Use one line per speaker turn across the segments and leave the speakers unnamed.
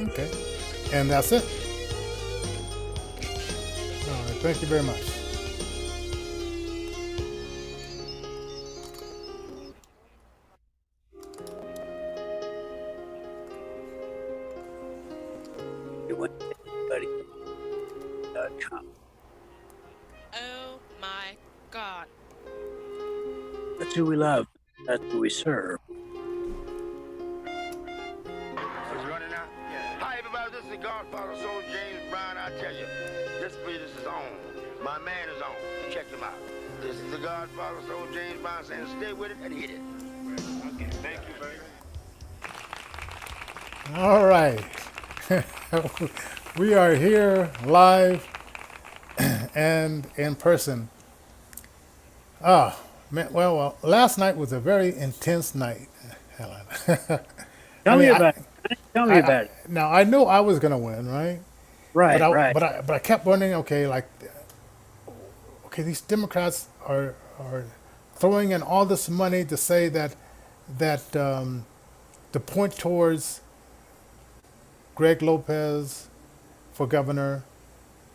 Okay. And that's it. All right. Thank you very much.
It went to anybody.com.
Oh my God.
That's who we love. That's who we serve.
It's running out. Hi, everybody. This is the Godfather Soul James Brown. I tell you, this business is on. My man is on. Check him out. This is the Godfather Soul James Brown saying, stay with it and hit it. Okay, thank you, baby.
All right. We are here live and in person. Ah, man. Well, last night was a very intense night, Helen. I
Tell me
mean,
about it. Tell me about it.
now I knew I was gonna win, right? But
Right,
I,
right.
but I, but I kept wondering. Okay, like, okay, these Democrats are throwing in all this money to say that to point towards Greg Lopez for governor,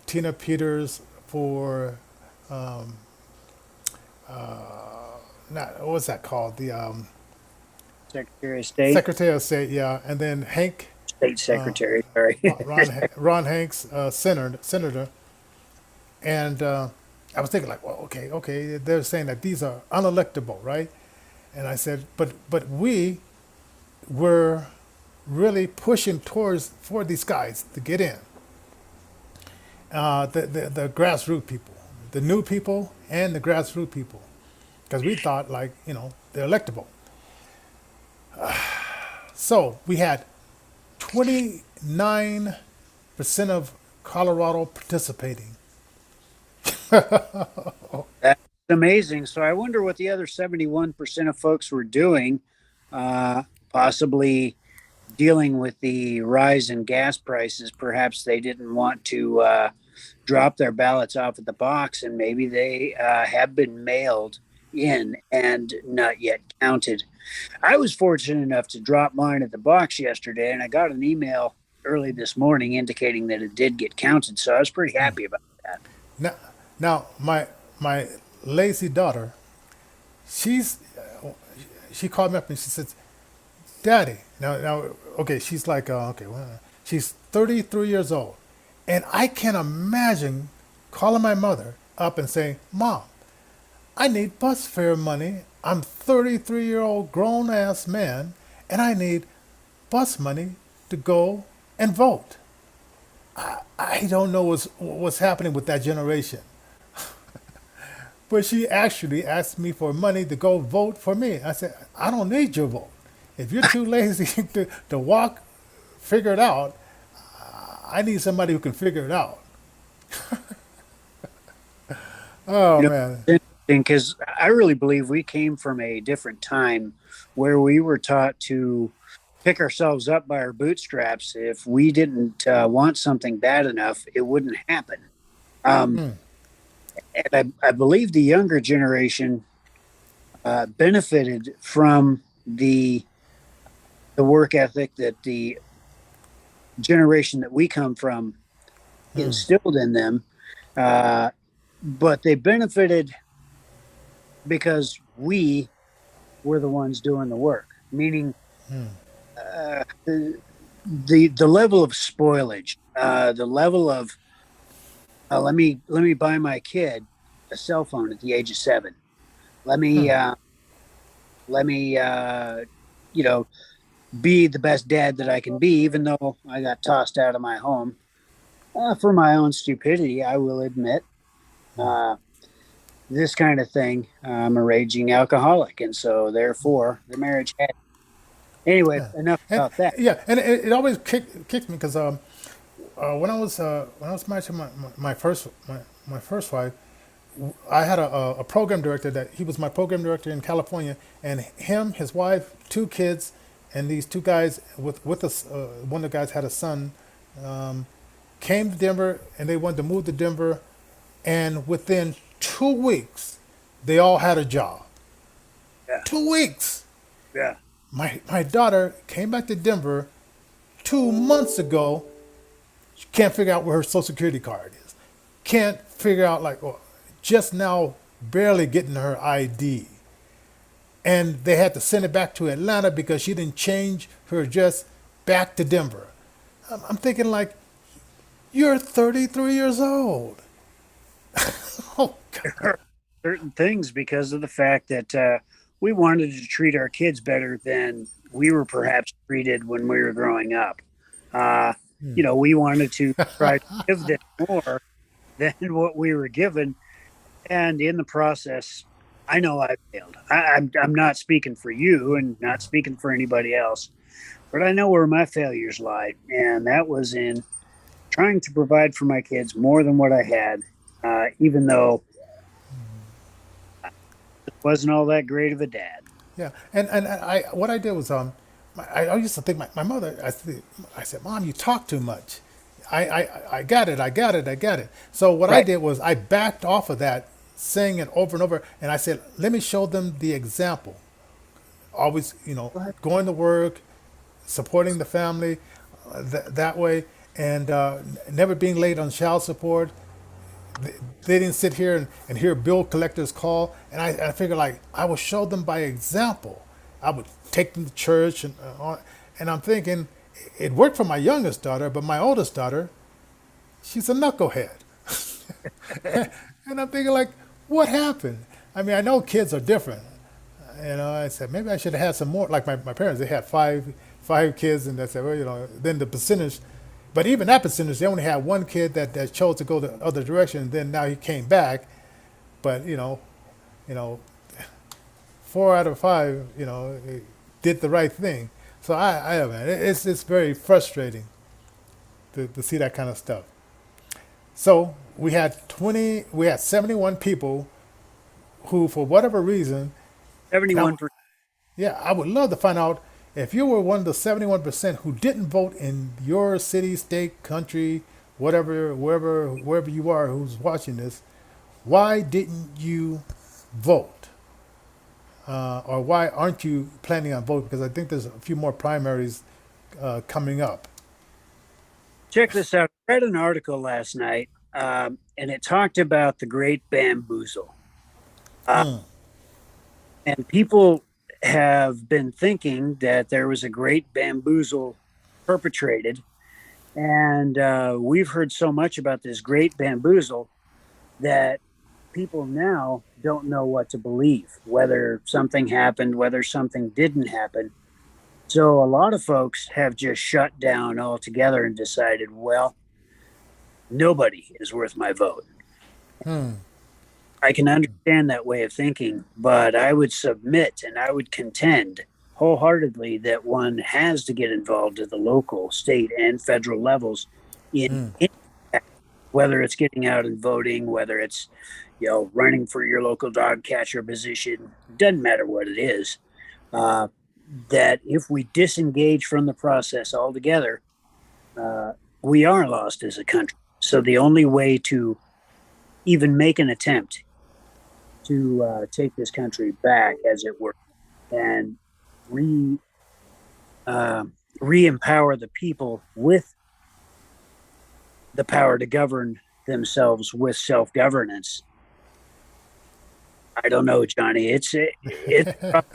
Tina Peters for not what's that called? The
Secretary of State,
Secretary of State, yeah, and then Hank,
State Secretary. Sorry.
Ron Hanks, senator, and I was thinking like, well, okay, they're saying that these are unelectable, right? And I said, but we were really pushing towards for these guys to get in, the grassroots people, the new people, and the grassroots people, because we thought like they're electable. So we had 29% of Colorado participating.
That's amazing. So I wonder what the other 71% of folks were doing, possibly dealing with the rise in gas prices. Perhaps they didn't want to drop their ballots off at the box, and maybe they have been mailed in and not yet counted. I was fortunate enough to drop mine at the box yesterday, and I got an email early this morning indicating that it did get counted. So I was pretty happy about that.
Now, now my lazy daughter, she's she called me up and she says, "Daddy, now okay." She's like, okay, well, she's 33 years old, and I can imagine calling my mother up and saying, "Mom, I need bus fare money. I'm 33-year-old grown ass man, and I need bus money to go and vote." I don't know what's happening with that generation. But she actually asked me for money to go vote for me. I said, I don't need your vote. If you're too lazy to walk, figure it out, I need somebody who can figure it out. Oh,
You know,
man.
it's interesting because I really believe we came from a different time where we were taught to pick ourselves up by our bootstraps. If we didn't want something bad enough, it wouldn't happen. Um, and I believe the younger generation benefited from the work ethic that the generation that we come from instilled in them. Uh, but they benefited because we were the ones doing the work, meaning the level of spoilage, the level of let me buy my kid a cell phone at the age of 7. Let me let me you know be the best dad that I can be, even though I got tossed out of my home for my own stupidity. I will admit. Uh, this kind of thing. I'm a raging alcoholic, and so therefore the marriage had. Anyway, enough
And
about that.
yeah, and it always kicked me because when I was married to my first wife, I had a program director that he was my program director in California, and him, his wife, 2 kids, and these 2 guys with us. One of the guys had a son. Came to Denver, and they wanted to move to Denver, and within 2 weeks, they all had a job.
Yeah,
2 weeks.
yeah.
My daughter came back to Denver 2 months ago, she can't figure out where her social security card is. Can't figure out, like, well, just now barely getting her ID. And they had to send it back to Atlanta because she didn't change her address back to Denver. I'm thinking, like, you're 33 years old. Oh, God.
Certain things because of the fact that we wanted to treat our kids better than we were perhaps treated when we were growing up. We wanted to try to give them more than what we were given, and in the process, I know I failed. I'm not speaking for you and not speaking for anybody else, but I know where my failures lie, and that was in trying to provide for my kids more than what I had, even though it wasn't all that great of a dad.
Yeah, and I what I did was I used to think my mother. I said, Mom, you talk too much. I got it, I got it, I got it. So what I
Right.
did was I backed off of that, saying it over and over, and I said, let me show them the example. Always, going to work, supporting the family, that way, and never being late on child support. They didn't sit here and hear bill collectors call, and I figured, like, I would show them by example. I would take them to church, and I'm thinking it worked for my youngest daughter, but my oldest daughter, she's a knucklehead. And I'm thinking, like, what happened? I mean, I know kids are different. I said maybe I should have had some more. Like my parents, they had five kids, and they said, well, then the percentage. But even that percentage, they only had one kid that chose to go the other direction. And then now he came back, but you know, 4 out of 5, did the right thing. So I man, it's very frustrating to see that kind of stuff. So we had 71 people who, for whatever reason, now,
71%.
yeah, I would love to find out if you were one of the 71% who didn't vote in your city, state, country, whatever, wherever you are who's watching this, why didn't you vote? Or why aren't you planning on voting? Because I think there's a few more primaries coming up.
Check this out. I read an article last night, and it talked about the Great Bamboozle. And people have been thinking that there was a great bamboozle perpetrated. And we've heard so much about this great bamboozle that people now don't know what to believe, whether something happened, whether something didn't happen. So a lot of folks have just shut down altogether and decided, well, nobody is worth my vote. I can understand that way of thinking, but I would submit and I would contend wholeheartedly that one has to get involved at the local, state, and federal levels in whether it's getting out and voting, whether it's running for your local dog catcher position. Doesn't matter what it is. That if we disengage from the process altogether, we are lost as a country. So the only way to even make an attempt to take this country back, as it were, and re-empower the people with the power to govern themselves with self-governance. I don't know, Johnny. It's rough.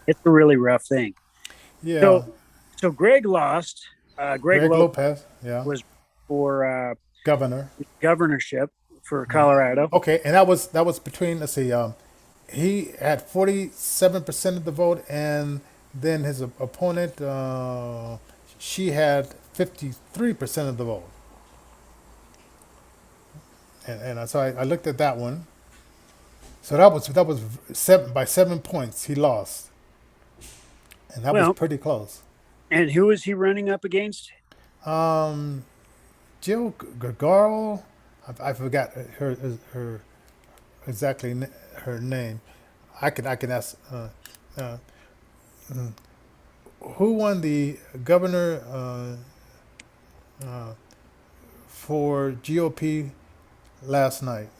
It's a really rough thing.
Yeah.
So Greg lost. Greg
Lopez, yeah,
was for
governor.
governorship for Colorado.
Okay, and that was between, let's see, he had 47% of the vote, and then his opponent, she had 53% of the vote. And so I looked at that one. So that was by 7 points he lost, and that was pretty close.
And who is he running up against?
Jill Gargaro, I forgot her exactly her name. I can ask who won the governor for GOP last night.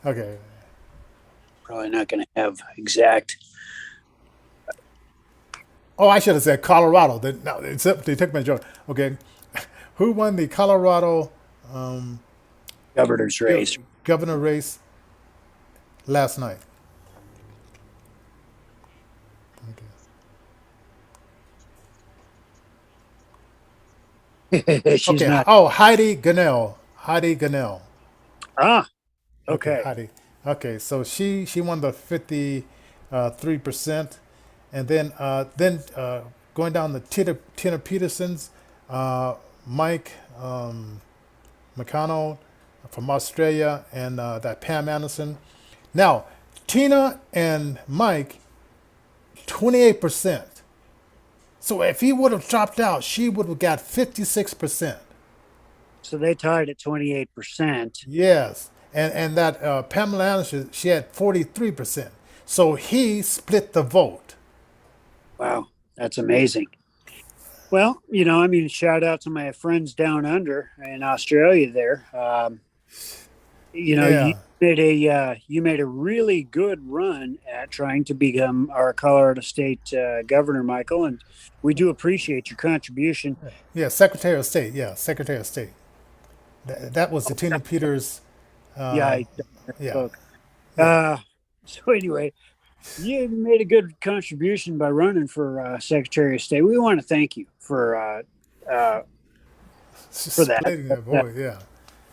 Okay.
Probably not going to have exact.
Oh, I should have said Colorado. No, they took my joke. Okay, who won the Colorado
Governor's race.
governor race last night?
She's
Okay.
not.
Oh, Heidi Gannell. Heidi Gannell.
Ah,
Okay,
okay.
Heidi. Okay, so she won the 53%, and then going down the Tina Peterson's, Mike Mcconnell from Australia, and that Pam Anderson. Now, Tina and Mike, 28%. So if he would have dropped out, she would have got 56%.
So they tied at 28%.
Yes, and that Pamela Anderson, she had 43%. So he split the vote.
Wow, that's amazing. Well, I mean, shout out to my friends down under in Australia there. You
Yeah.
made a really good run at trying to become our Colorado State governor, Michael, and we do appreciate your contribution.
Yeah, Secretary of State. Yeah, Secretary of State. That was the Tina Peters.
Yeah, I
Yeah,
spoke.
yeah.
So anyway, you made a good contribution by running for Secretary of State. We want to thank you for that.
Splitting the vote. Yeah.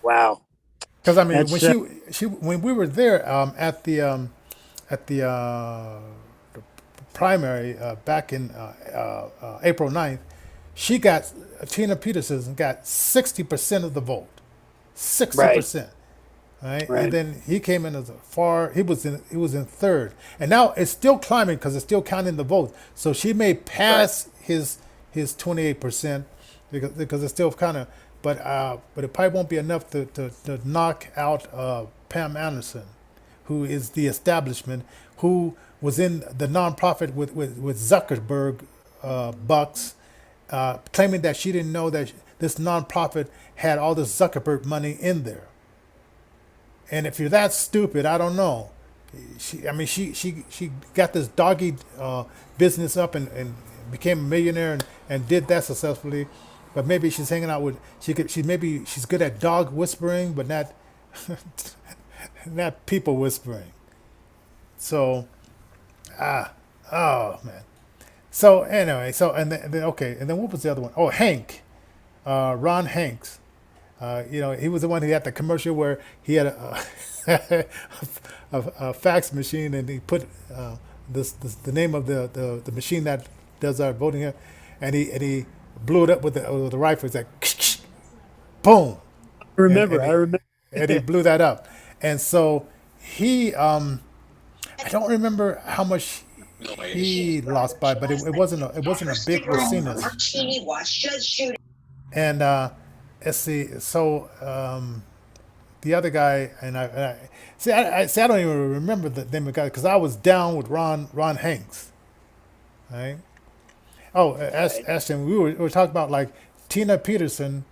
Wow,
Because I mean,
that's
when when we were there at the primary back in April 9th, she got Tina Peterson got 60% of the vote, 60%. Right, and
right,
then he came in as a far. He was in third, and now it's still climbing because it's still counting the votes. So she may pass his 28% because it's still kind of, but it probably won't be enough to knock out Pam Anderson, who is the establishment, who was in the nonprofit with Zuckerberg bucks, claiming that she didn't know that this nonprofit had all this Zuckerberg money in there. And if you're that stupid, I don't know. She got this doggy business up and became a millionaire and did that successfully. But maybe she's hanging out with maybe she's good at dog whispering, but not not people whispering. So oh man. So anyway, and then okay, and then what was the other one? Oh, Hank, Ron Hanks. He was the one who had the commercial where he had a fax machine, and he put the name of the machine that does our voting here, and he blew it up with the rifle. It's like boom,
I
and
remember.
and he blew that up, and so he I don't remember how much he lost by, but it wasn't a big percentage. And let's see. So the other guy and I see. I don't even remember the name of the guy because I was down with Ron Hanks, right? Oh, Ashton, we were talking about like Tina Peterson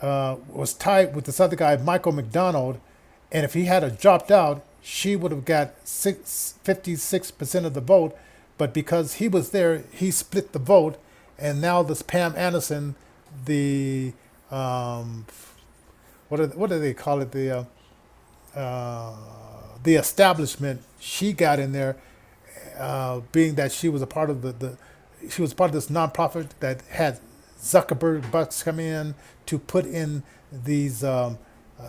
was tied with this other guy, Michael McDonald, and if he had dropped out, she would have got 56% of the vote. But because he was there, he split the vote, and now this Pam Anderson, the what do they call it, the establishment, she got in there, being that she was a part of she was part of this nonprofit that had Zuckerberg bucks come in to put in these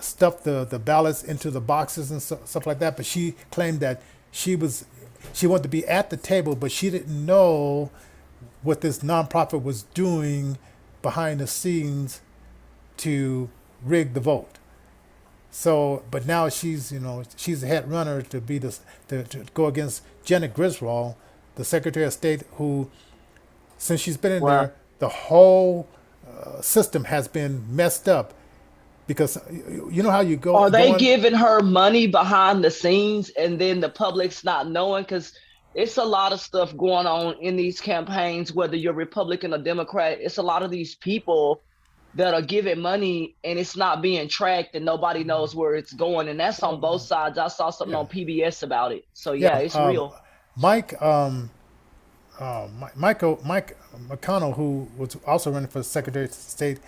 stuff the ballots into the boxes and stuff like that. But she claimed that she wanted to be at the table, but she didn't know what this nonprofit was doing behind the scenes to rig the vote. So, but now she's the head runner to be to go against Janet Griswold, the Secretary of State, who, since she's been in
Wow.
there, the whole system has been messed up because you know how you go.
Are they
going-
giving her money behind the scenes and then the public's not knowing? Because it's a lot of stuff going on in these campaigns, whether you're Republican or Democrat. It's a lot of these people that are giving money and it's not being tracked and nobody knows where it's going. And that's on both sides. I saw something on PBS about it. So yeah, it's real.
Mike Mike McConnell, who was also running for Secretary of State,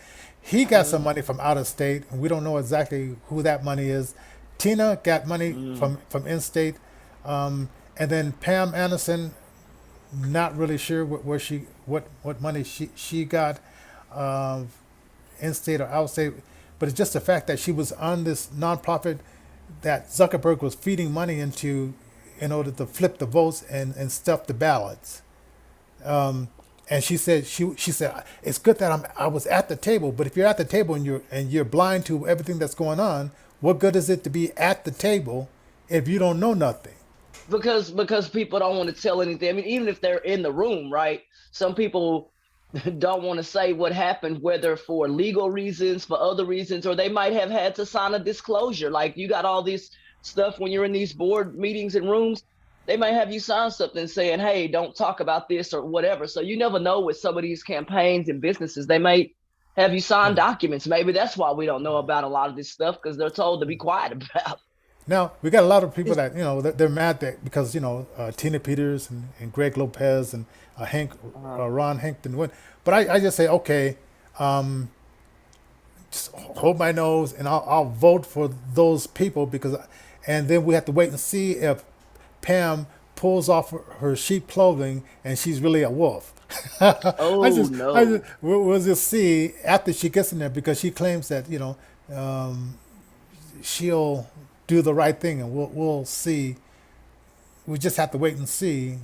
he got some money from out of state, and we don't know exactly who that money is. Tina got money from in state, and then Pam Anderson, not really sure where she what money she got, in state or out state, but it's just the fact that she was on this nonprofit that Zuckerberg was feeding money into in order to flip the votes and stuff the ballots. And she said it's good that I was at the table, but if you're at the table and you're blind to everything that's going on, what good is it to be at the table if you don't know nothing?
Because people don't want to tell anything. I mean, even if they're in the room, right? Some people don't want to say what happened, whether for legal reasons, for other reasons, or they might have had to sign a disclosure. Like, you got all this stuff when you're in these board meetings and rooms, they might have you sign something saying, hey, don't talk about this or whatever. So you never know with some of these campaigns and businesses, they may have you sign documents. Maybe that's why we don't know about a lot of this stuff, because they're told to be quiet about it.
Now we got a lot of people that they're mad that because Tina Peters and Greg Lopez and Ron Hankton win. But I just say okay, just hold my nose and I'll vote for those people and then we have to wait and see if Pam pulls off her sheep clothing and she's really a wolf.
No.
We'll just see after she gets in there, because she claims that she'll do the right thing, and we'll see. We just have to wait and see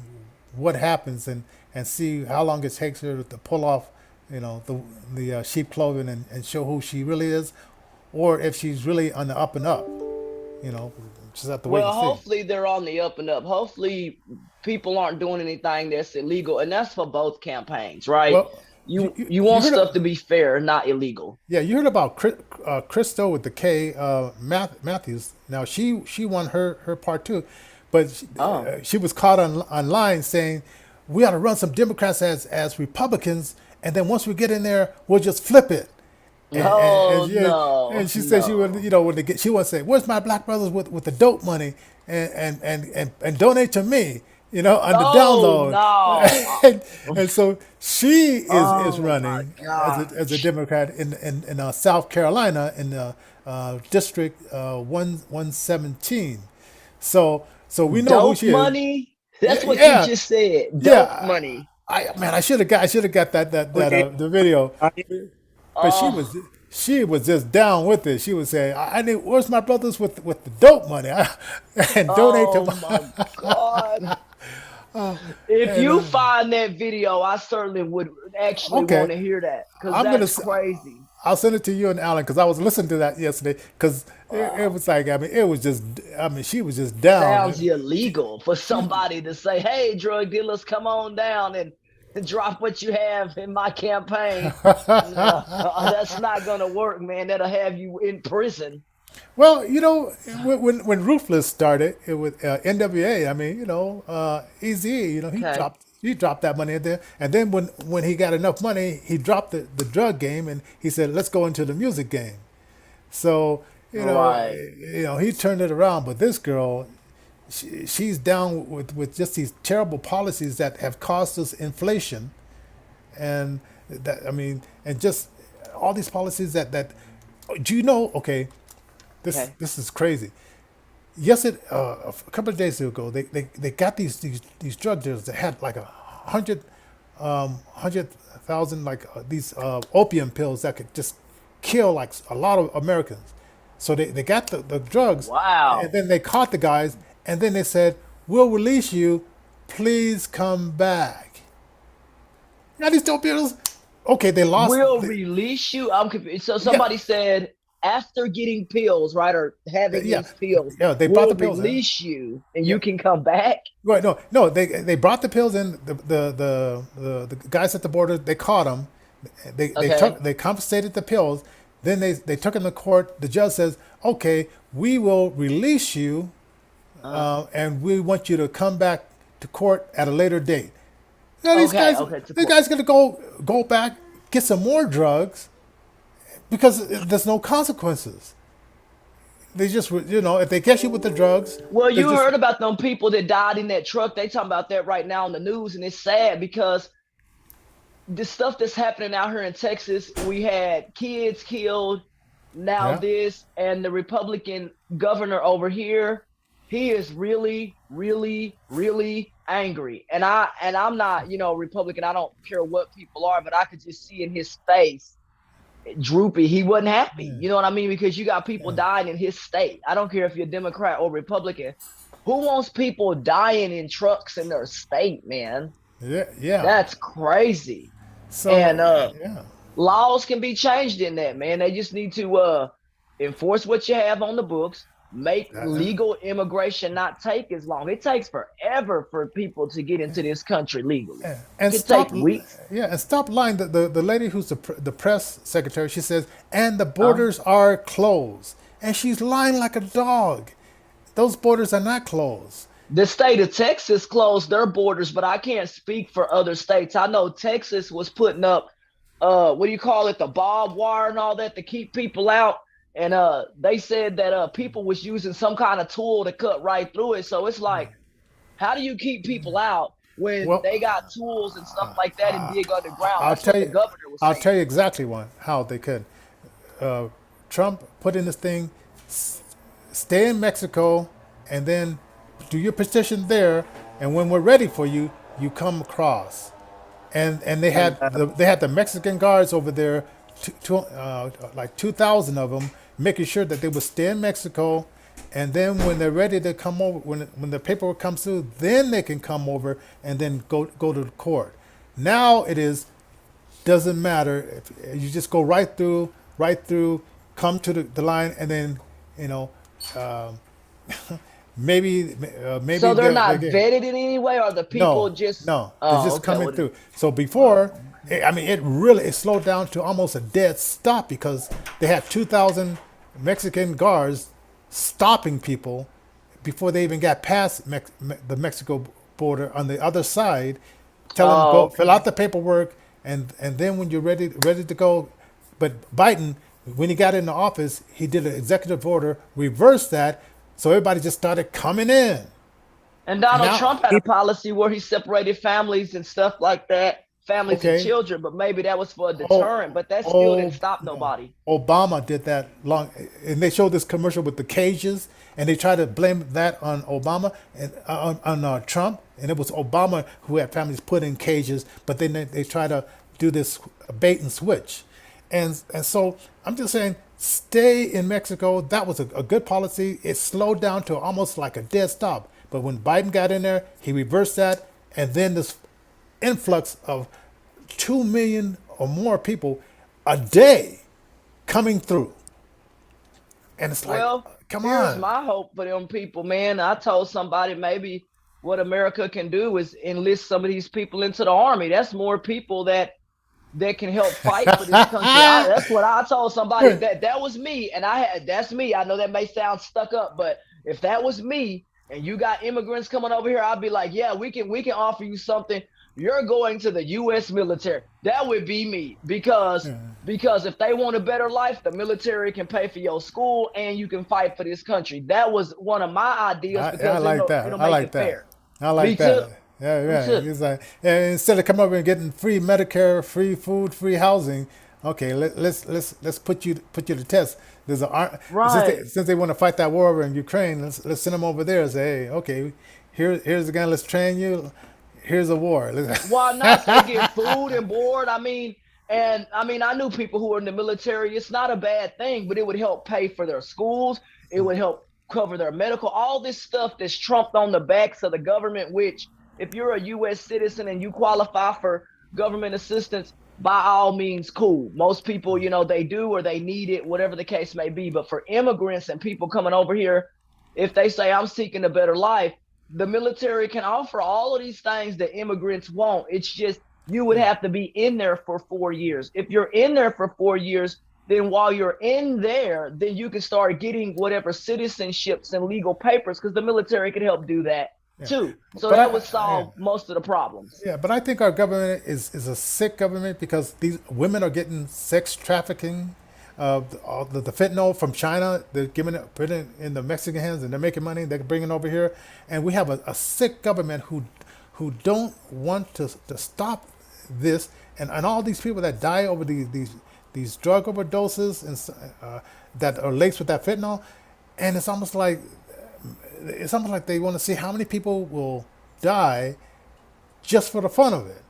what happens and see how long it takes her to pull off the sheep clothing and show who she really is, or if she's really on the up and up. Just have to wait and see.
Well, hopefully they're on the up and up. Hopefully people aren't doing anything that's illegal, and that's for both campaigns, right?
Well,
you want stuff to be fair, not illegal.
Yeah, you heard about Christo with the K, Matthews. Now she won her part too, but she was caught online saying we ought to run some Democrats as Republicans, and then once we get in there, we'll just flip it. And she said she would, she would say, "Where's my black brothers with the dope money and donate to me." On the download.
No.
and so she is running as a Democrat in South Carolina in District 117. So we know
Dope
who she is.
money. That's what you just said. Dope money.
I should have got that the video, but she was just down with it. She was saying, "I need where's my brothers with the dope money and donate to my."
My God. If you find that video, I certainly would actually want to hear that, because that's crazy.
I'll send it to you and Alan, because I was listening to that yesterday, because it was like, it was just, she was just down.
Sounds illegal for somebody to say, hey, drug dealers, come on down and drop what you have in my campaign. That's not going to work, man. That'll have you in prison.
Well, when Ruthless started it with NWA, Easy, he dropped that money in there, and then when he got enough money, he dropped the drug game, and he said, "Let's go into the music game." So he turned it around. But this girl, she's down with just these terrible policies that have caused us inflation, and and just all these policies that do you know? Okay. This is crazy. Yes, a couple of days ago, they got these drug dealers that had like 100,000 these opium pills that could just kill like a lot of Americans. So they got the drugs.
Wow.
And then they caught the guys, and then they said, "We'll release you. Please come back." Now these dope dealers, okay, they lost.
We'll release you. I'm confused. So somebody said, after getting pills, right, or having these pills,
they brought the pills
release you, and you can come back.
Right? No, they brought the pills in. The guys at the border, they caught them. They confiscated the pills. Then they took them to court. The judge says, "Okay, we will release you, and we want you to come back to court at a later date." Now these guys gonna go back, get some more drugs, because there's no consequences. They just, if they catch you with the drugs,
Well,
they
you
just,
heard about them people that died in that truck. They talking about that right now on the news, and it's sad because the stuff that's happening out here in Texas, we had kids killed, now
yeah,
this, and the Republican governor over here, he is really, really, really angry. And I'm not, Republican. I don't care what people are, but I could just see in his face droopy. He wasn't happy. You know what I mean? Because you got people dying in his state. I don't care if you're Democrat or Republican. Who wants people dying in trucks in their state, man?
yeah, yeah.
That's crazy.
So,
And
yeah,
laws can be changed in that, man. They just need to enforce what you have on the books, make
uh,
legal immigration not take as long. It takes forever for people to get into this country legally.
and
It could take
stop,
weeks.
yeah, and stop lying. The lady who's the press secretary, she says, and the borders are closed, and she's lying like a dog. Those borders are not closed.
The state of Texas closed their borders, but I can't speak for other states. I know Texas was putting up, what do you call it, the barbed wire and all that to keep people out. And they said that people was using some kind of tool to cut right through it. So it's like, how do you keep people out when
Well,
they got tools and stuff like that and dig underground?
I'll
That's what
tell
the
you.
governor was
I'll
saying.
tell you exactly how they could. Trump put in this thing, stay in Mexico, and then do your petition there. And when we're ready for you, you come across. And they had the Mexican guards over there, like 2,000 of them, making sure that they would stay in Mexico. And then when they're ready to come over, when the paperwork comes through, then they can come over and then go to the court. Now it is doesn't matter if you just go right through, come to the line, and then you know um, maybe
So they're
they
not
get.
vetted in any way, or the people
No,
just,
no, they're
oh,
just
okay.
coming
Well,
through. So before, I mean, it slowed down to almost a dead stop because they had 2,000 Mexican guards stopping people before they even got past the Mexico border on the other side, telling them
oh,
go fill
okay.
out the paperwork, and then when you're ready to go. But Biden, when he got into office, he did an executive order, reversed that, so everybody just started coming in.
And
And
Donald
now,
Trump had a policy where he separated families and stuff like that, families and
okay,
children, but maybe that was for a
oh,
deterrent, but that still didn't
oh,
stop
no.
nobody.
Obama did that long, and they showed this commercial with the cages, and they tried to blame that on Obama and on Trump, and it was Obama who had families put in cages, but then they try to do this bait and switch, and so I'm just saying, stay in Mexico. That was a good policy. It slowed down to almost like a dead stop, but when Biden got in there, he reversed that, and then this influx of 2 million or more people a day coming through. And it's like,
Well,
come
here's
on.
my hope for them people, man. I told somebody maybe what America can do is enlist some of these people into the army. That's more people that can help fight for this country. That's what I told somebody. That was me, and that's me. I know that may sound stuck up, but if that was me and you got immigrants coming over here, I'd be like, yeah, we can offer you something. You're going to the U.S. military. That would be me because if they want a better life, the military can pay for your school and you can fight for this country. That was one of my ideas
I
because
like that.
it'll
I
make
like
it
that.
fair.
I
Me
like
too.
that. Yeah,
Me
yeah.
too.
It's like, and instead of coming over and getting free Medicare, free food, free housing, okay, let's put you to test. There's
Right.
since they want to fight that war over in Ukraine, let's send them over there and say, hey, okay, here's the guy. Let's train you. Here's a war.
Why not? They get food and board. I knew people who were in the military. It's not a bad thing, but it would help pay for their schools. It would help cover their medical, all this stuff that's trumped on the backs of the government, which if you're a U.S. citizen and you qualify for government assistance, by all means, cool. Most people, they do or they need it, whatever the case may be. But for immigrants and people coming over here, if they say, I'm seeking a better life, the military can offer all of these things that immigrants want. It's just you would have to be in there for 4 years. If you're in there for 4 years, then while you're in there, then you can start getting whatever citizenships and legal papers because the military can help do that
Yeah.
too. So
But
that would solve
yeah.
most of the problems.
Yeah, but I think our government is a sick government because these women are getting sex trafficking. all the fentanyl from China. They're giving it, putting it in the Mexican hands, and they're making money. They're bringing it over here, and we have a sick government who don't want to stop this, and all these people that die over these drug overdoses that are laced with that fentanyl, and it's almost like they want to see how many people will die just for the fun of it,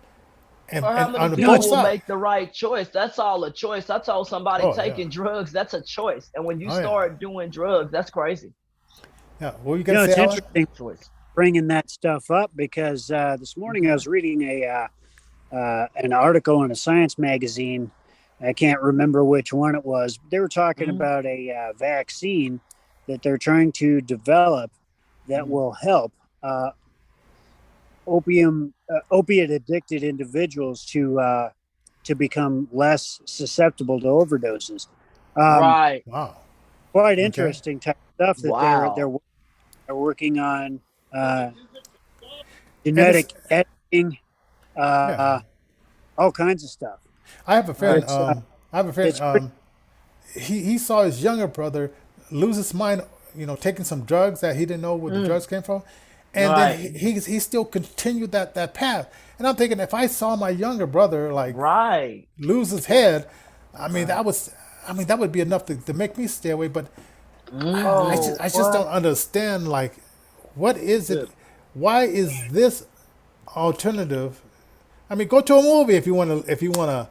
Or how
and
many
on
people
both
will
sides.
make the right choice? That's all a choice. I told somebody
Oh yeah,
taking drugs, that's a choice. And when you
oh yeah,
start doing drugs, that's crazy.
yeah. What were you
You
gonna
know,
say,
it's
Alan?
interesting
Choice.
bringing that stuff up because this morning I was reading an article in a science magazine. I can't remember which one it was. But they were talking
Mhm,
about a vaccine that they're trying to develop that
mhm.
will help uh, opiate addicted individuals to become less susceptible to overdoses. Um,
Right.
Wow.
Quite
Okay.
interesting type of stuff that
Wow.
they're working on uh,
And it's
genetic editing,
yeah.
uh, all kinds of stuff.
I have a friend.
It's
I have a friend.
it's pretty.
He saw his younger brother lose his mind, taking some drugs that he didn't know where the
Mm,
drugs came from, and then
right.
he still continued that path. And I'm thinking, if I saw my younger brother like
Right.
lose his head, I mean
Right.
that would be enough to make me stay away. But
Hmm.
I just don't
What?
understand, like, what is it?
Good.
Why is this alternative? I mean, go to a movie if you want to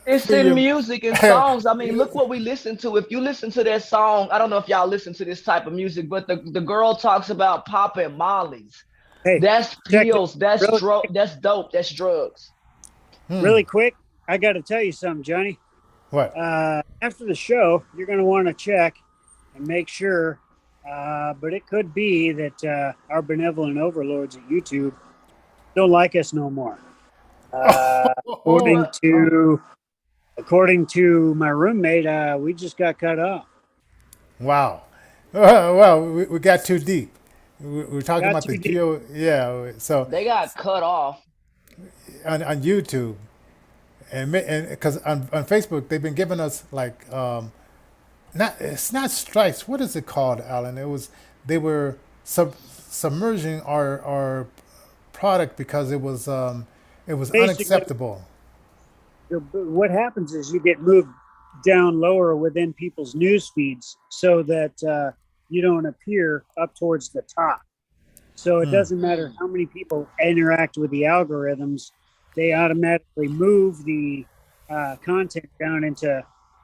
It's
free
in
your.
music and songs. I mean, look what we listen to. If you listen to that song, I don't know if y'all listen to this type of music, but the girl talks about popping mollies.
Hey,
That's
check this
pills. That's
really
drug. That's dope. That's drugs.
really quick. I got to tell you something, Johnny.
What?
After the show, you're going to want to check and make sure. But it could be that our benevolent overlords at YouTube don't like us no more. According
What?
to my roommate, we just got cut off.
Wow. Well, we got too deep. We're talking
Got
about the
too deep.
geo. Yeah. So
They got cut off.
on YouTube, and because on Facebook they've been giving us like not it's not strikes. What is it called, Alan? They were submerging our product because it was
Basically,
unacceptable.
what happens is you get moved down lower within people's news feeds so that you don't appear up towards the top. So it doesn't matter
Mm.
how many people interact with the algorithms, they automatically move the content down into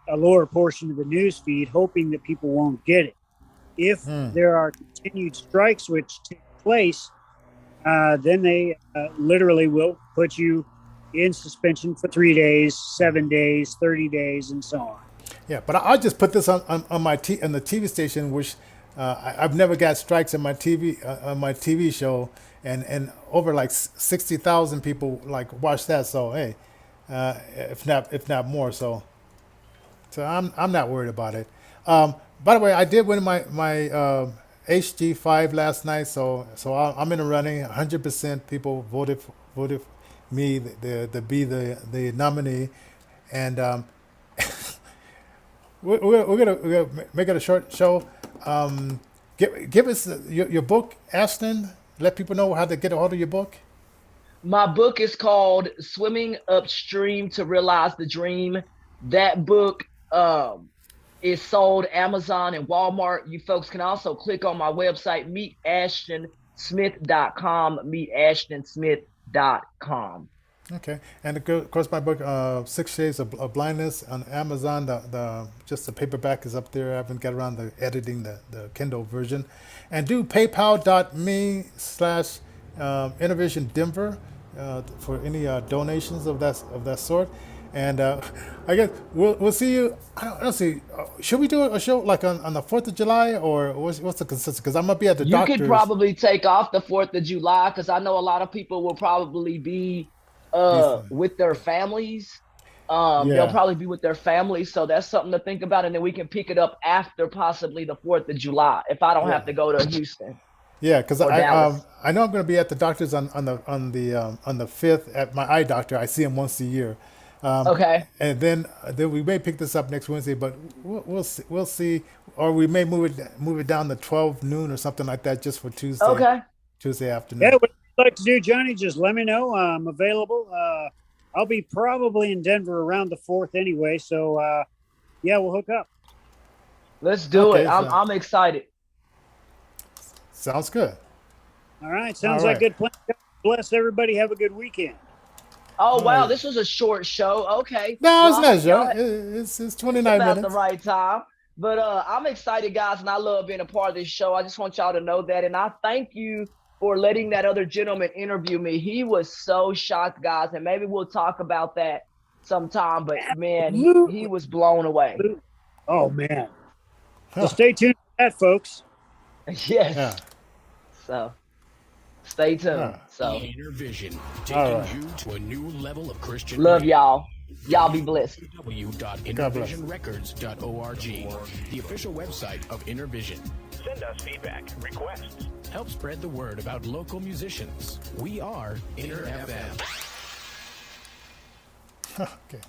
a lower portion of the news feed, hoping that people won't get it. If there are continued strikes which take place, then they literally will put you in suspension for 3 days, 7 days, 30 days, and so on.
Yeah, but I just put this on my on the TV station, which I've never got strikes on my TV show, and over like 60,000 people like watch that. So hey, if not more, so I'm not worried about it. By the way, I did win my HG5 last night, so I'm in the running. 100% people voted me to be the nominee, and we're gonna make it a short show. Give us your book, Ashton. Let people know how to get a hold of your book.
My book is called Swimming Upstream to Realize the Dream. That book is sold Amazon and Walmart. You folks can also click on my website, meetashtonsmith.com, meetashtonsmith.com.
Okay, and of course my book, Six Shades of Blindness, on Amazon. The just the paperback is up there. I haven't got around to editing the Kindle version, and do PayPal.me/Innovation Denver for any donations of that sort. And I guess we'll see you. I don't see. Should we do a show like on the 4th of July, or what's the consensus? Because I'm gonna be at the
You could
doctor's.
probably take off the 4th of July because I know a lot of people will probably be with their families. They'll
Yeah,
probably be with their families, so that's something to think about, and then we can pick it up after possibly the 4th of July if I don't
yeah.
have to go to Houston
Yeah, because
or Dallas.
I know I'm going to be at the doctor's on the 5th at my eye doctor. I see him once a year,
Okay.
And then we may pick this up next Wednesday, but we'll see, or we may move it down to 12 noon or something like that, just for
Okay.
Tuesday afternoon.
Yeah, what you'd like to do, Johnny, just let me know. I'm available. I'll be probably in Denver around the 4th anyway. So, yeah, we'll hook up.
Let's do
Okay,
it. I'm excited.
Sounds good.
All right. Sounds
All
like
right.
good plan. God bless everybody. Have a good weekend.
Oh wow,
right.
this was a short show. Okay.
No, it's
Well,
not
y'all
short.
had-
It's 29
about
minutes.
the right time. But I'm excited, guys, and I love being a part of this show. I just want y'all to know that, and I thank you for letting that other gentleman interview me. He was so shocked, guys, and maybe we'll talk about that sometime. But man, he was blown away.
Oh, man. Well, stay tuned for that, folks.
Yes.
Yeah.
So stay tuned.
Yeah.
So
Inner Vision, taking
All right.
you to a new level of Christian
love
radio.
y'all. Y'all be blessed.
www.innervisionrecords.org, the official website of Inner Vision.
Send us feedback, requests.
Help spread the word about local musicians. We are Inner FM.
Okay.